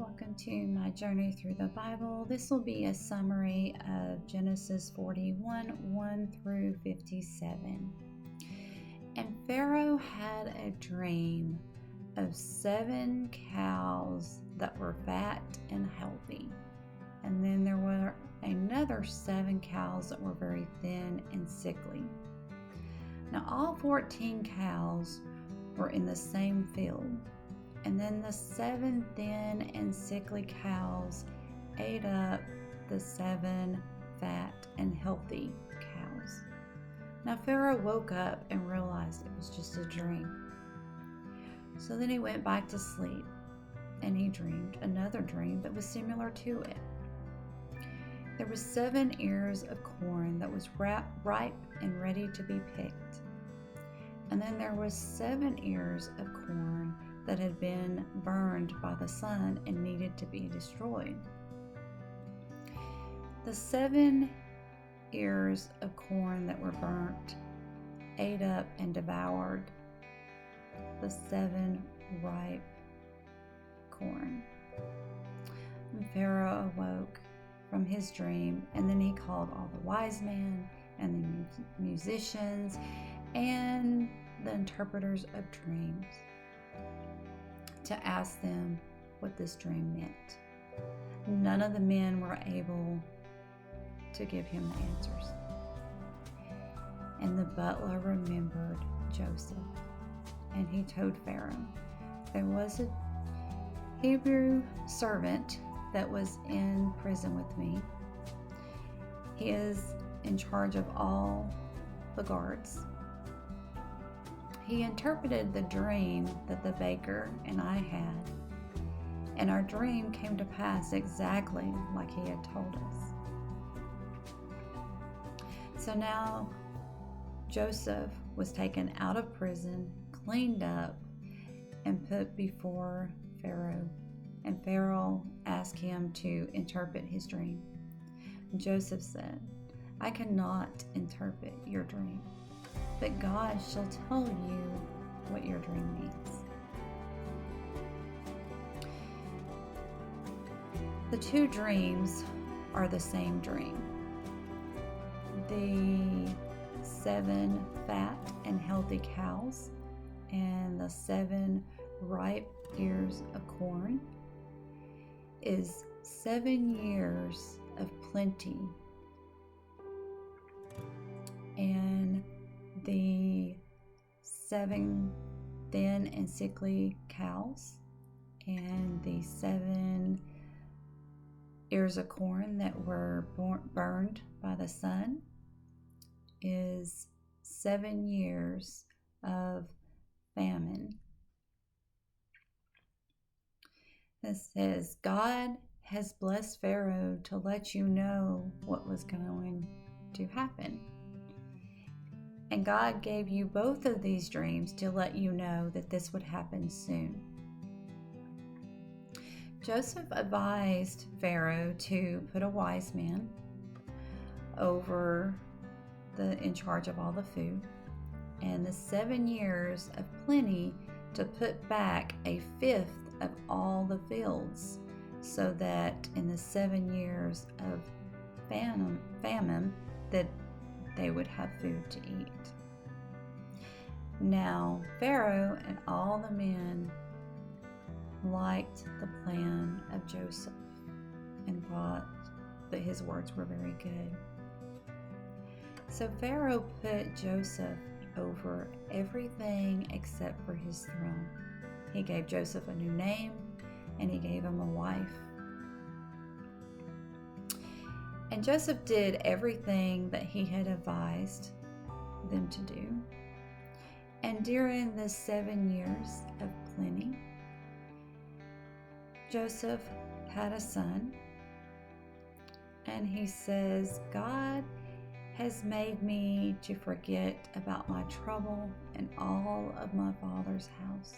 welcome to my journey through the Bible. This will be a summary of Genesis 41, 1 through 57. And Pharaoh had a dream of 7 cows that were fat and healthy. And then there were another 7 cows that were very thin and sickly. Now all 14 cows were in the same field. And then the 7 thin and sickly cows ate up the 7 fat and healthy cows. Now Pharaoh woke up and realized it was just a dream. So then he went back to sleep and he dreamed another dream that was similar to it. There were 7 ears of corn that was ripe and ready to be picked. And then there was 7 ears of corn that had been burned by the sun and needed to be destroyed. The 7 ears of corn that were burnt ate up and devoured the 7 ripe corn. And Pharaoh awoke from his dream, and then he called all the wise men and the musicians and the interpreters of dreams to ask them what this dream meant. None of the men were able to give him the answers. And the butler remembered Joseph, and he told Pharaoh, there was a Hebrew servant that was in prison with me. He is in charge of all the guards. He interpreted the dream that the baker and I had, and our dream came to pass exactly like he had told us. So now Joseph was taken out of prison, cleaned up, and put before Pharaoh, and Pharaoh asked him to interpret his dream. Joseph said, I cannot interpret your dream, but God shall tell you what your dream means. The 2 dreams are the same dream. The 7 fat and healthy cows and the 7 ripe ears of corn is 7 years of plenty. And the 7 thin and sickly cows and the 7 ears of corn that were burned by the sun is 7 years of famine. It says, God has blessed Pharaoh to let you know what was going to happen. And God gave you both of these dreams to let you know that this would happen soon. Joseph advised Pharaoh to put a wise man in charge of all the food, and the 7 years of plenty to put back 1/5 of all the fields, so that in the 7 years of famine that they would have food to eat. Now Pharaoh and all the men liked the plan of Joseph and thought that his words were very good. So Pharaoh put Joseph over everything except for his throne. He gave Joseph a new name, and he gave him a wife. And Joseph did everything that he had advised them to do. And during the 7 years of plenty, Joseph had a son, and he says, God has made me to forget about my trouble and all of my father's house.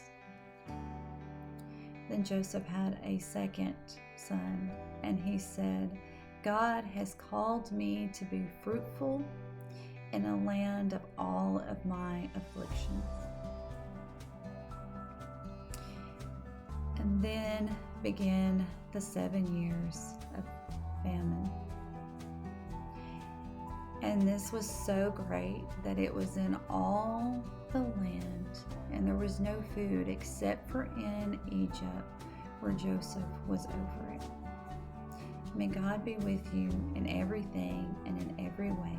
Then Joseph had a second son, and he said, God has called me to be fruitful in a land of all of my afflictions. And Then began the 7 years of famine. And this was so great that it was in all the land, and there was no food except for in Egypt, where Joseph was over it. May God be with you in everything and in every way.